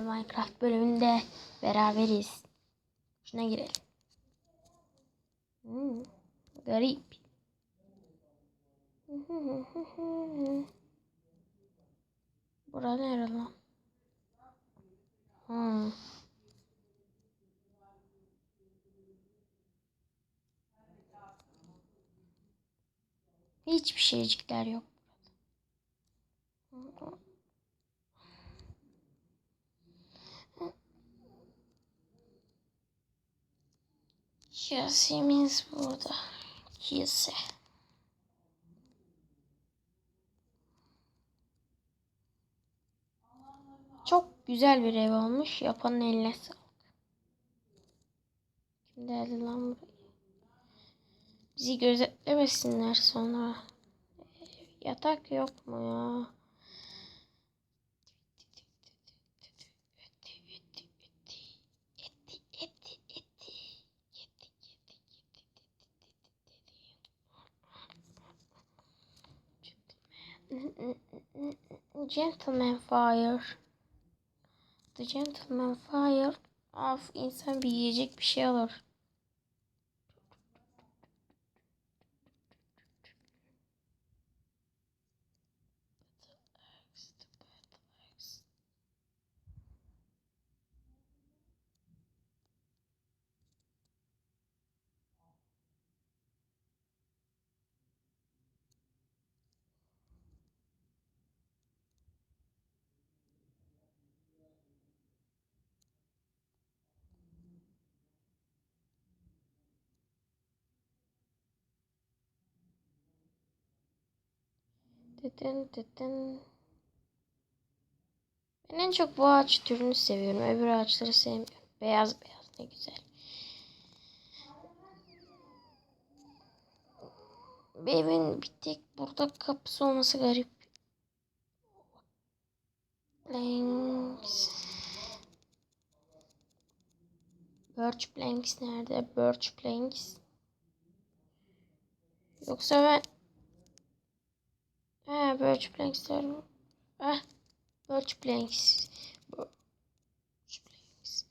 Minecraft bölümünde beraberiz. Şuna girelim. Garip. Bura nere lan? Hiçbir şeycikler yok. Kilisemiz burada. Kilise. Çok güzel bir ev olmuş. Yapanın eline sağlık. Kim geldi lan buraya? Bizi gözetlemesinler sonra. Yatak yok mu ya? Gentleman fire. The gentleman fire. Of, insan bir yiyecek bir şey alır. Ben en çok bu ağaç türünü seviyorum. Öbür ağaçları sevmiyorum. Beyaz beyaz ne güzel. Evin bir tek burada kapısı olması garip. Planks. Birch planks nerede? Birch planks. Yoksa ben... birch planksler mi? Birch planks. Birch planks.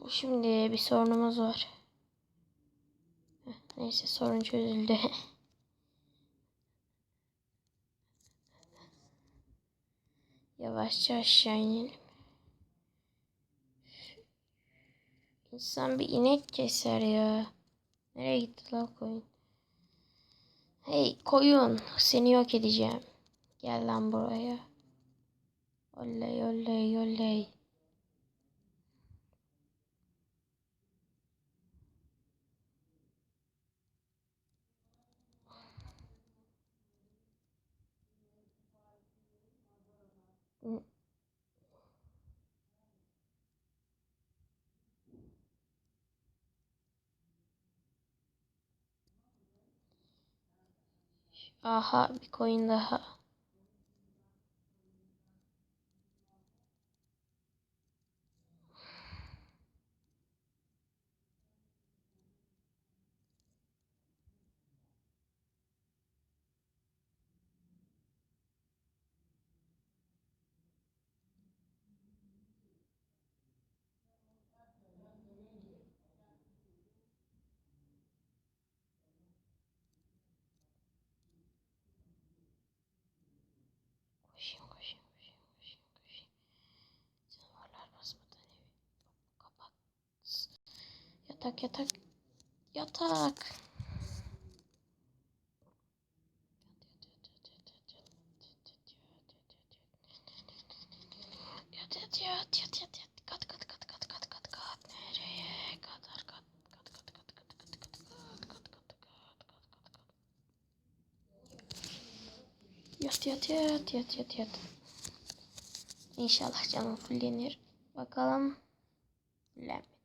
Şimdi bir sorunumuz var. Neyse, sorun çözüldü. Yavaşça aşağı inelim. İnsan bir inek keser ya. Nereye gitti lan koyun? Hey koyun, seni yok edeceğim. Gel lan buraya. Oley oley oley. Aha, bir koyun daha. Koşayım koşayım koşayım koşayım koşayım. Canavarlar basmadan evi. Kapat. Yatak yatak. Yatak. Yat. Kat. Nereye kadar kat. Yat. İnşallah canım fullenir. Bakalım. Fullenmedi.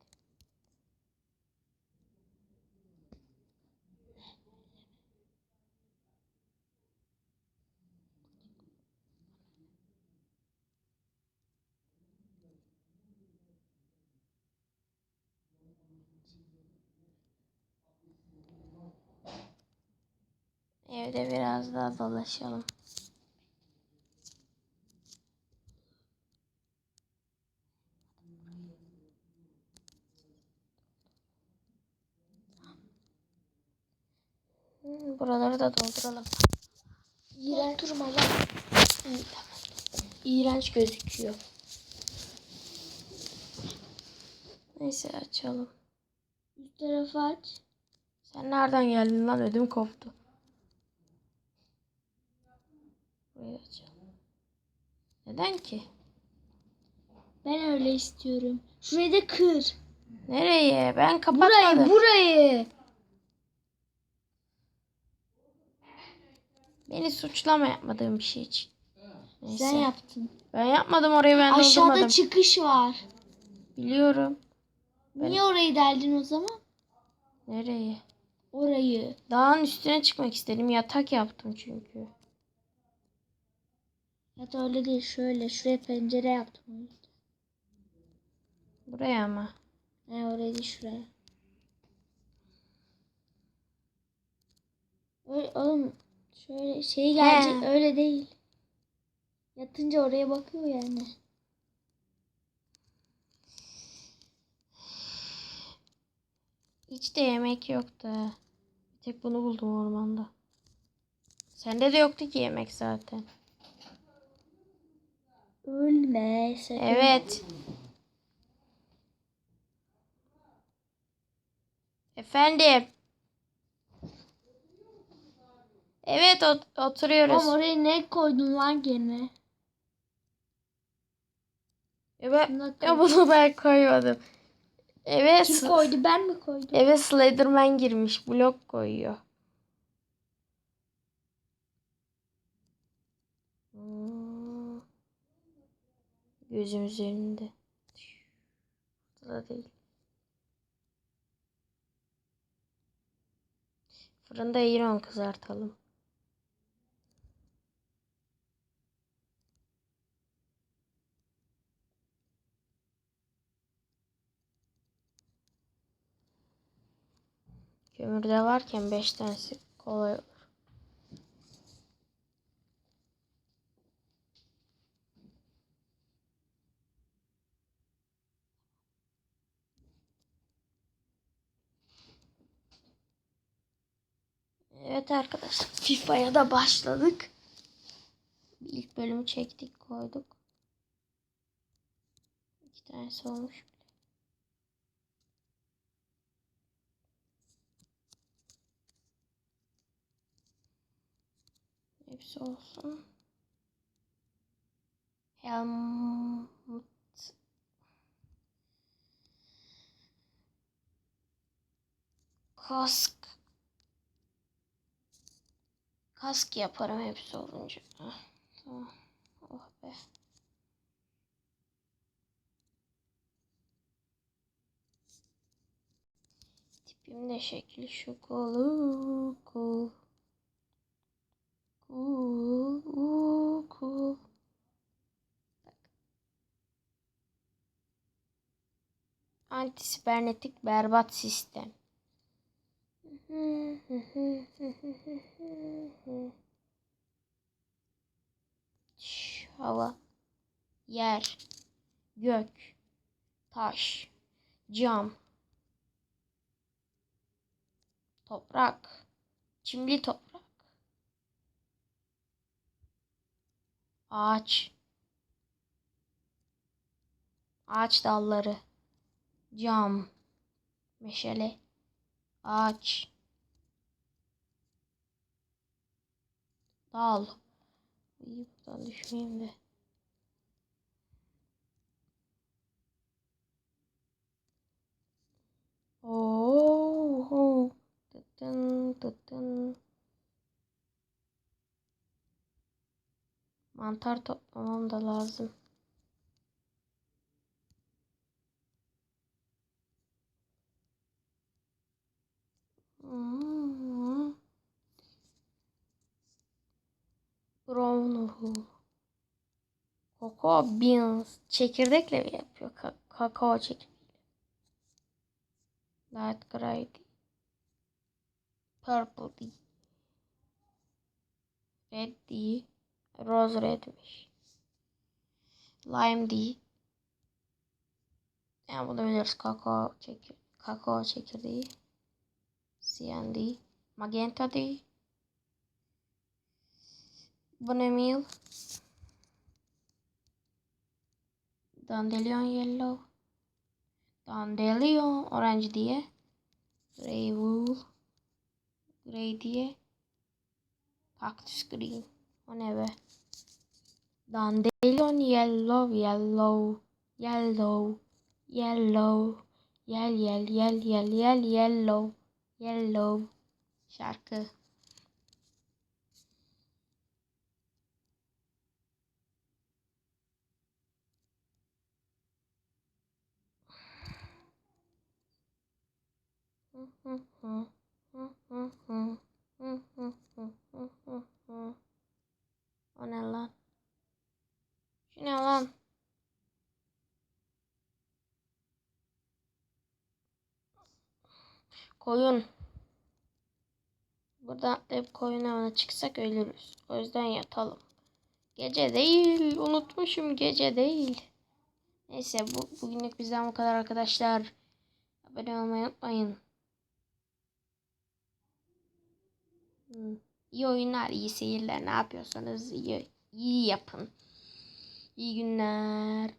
Evde biraz daha dolaşalım. Buraları da dolduralım. Doldurma lan. İyi, tamam. İğrenç gözüküyor. Neyse açalım. Üst tarafı aç. Sen nereden geldin lan? Ödüm koptu. Burayı açalım. Neden ki? Ben öyle istiyorum. Şurayı da kır. Nereye? Ben kapatmadım. Burayı. Beni suçlama yapmadığım bir şey için. Neyse. Sen yaptın. Ben yapmadım, orayı ben Aşağıda doldurmadım. çıkış var. Biliyorum. Niye orayı deldin o zaman? Nereye? Orayı. Dağın üstüne çıkmak istedim. Yatak yaptım çünkü. Ya da öyle değil. Şöyle. Şuraya pencere yaptım. O yüzden. Buraya mı? Orayı değil, şuraya. Öyle, oğlum şöyle şey gelecek. He. Öyle değil. Yatınca oraya bakıyor yani. Hiç de yemek yoktu. Bir tek bunu buldum ormanda. Sende de yoktu ki yemek zaten. Ölme sakın. Evet. Efendim. Evet, oturuyoruz. Ama oraya ne koydun lan gene? Bunu ben koymadım. Kim koydu? Ben mi koydum? Eve Slenderman girmiş. Blok koyuyor. Gözüm üzerinde. Burada değil. Fırında iron kızartalım. Kömürde varken 5 tanesi kolay olur. Evet arkadaşlar, FIFA'ya da başladık. İlk bölümü çektik, koyduk. 2 tanesi olmuş. Hepsi olsun. Helmut. Kask. Kask yaparım hepsi olunca. Tamam. Oh be. Tipim de şekil şu kolu. Cool. Antisibernetik berbat sistem. Hava, yer, gök, taş, cam, toprak, çimli toprak, ağaç, ağaç dalları, cam, meşale, ağaç, dal. İyi, buradan düşmeyeyim de. Oh, tıtın tıtın. Mantar toplamam da lazım. Brown wool. Cocoa beans. Çekirdekle mi yapıyor? Kakao çekirdeği. Light gray. Purple değil. Red değil. Rose redmiş. Lime değil. Yani bunu biliriz. Kakao çekirdeği. Cyan değil. Magenta değil. Bonemil. Dandelion yellow. Dandelion orange diye. Grey wool. Grey diye. Cactus green. O ne be? Dandelion yellow yellow. Yellow. Yellow. Yel yellow. Yellow. Şarkı. O ne lan? Şu ne lan? Koyun. Buradan atlayıp koyun avına çıksak ölürüz. O yüzden yatalım. Gece değil. Unutmuşum, gece değil. Neyse bugünlük bizden bu kadar arkadaşlar. Abone olmayı unutmayın. İyi oyunlar, iyi seyirler. Ne yapıyorsanız iyi yapın. İyi günler.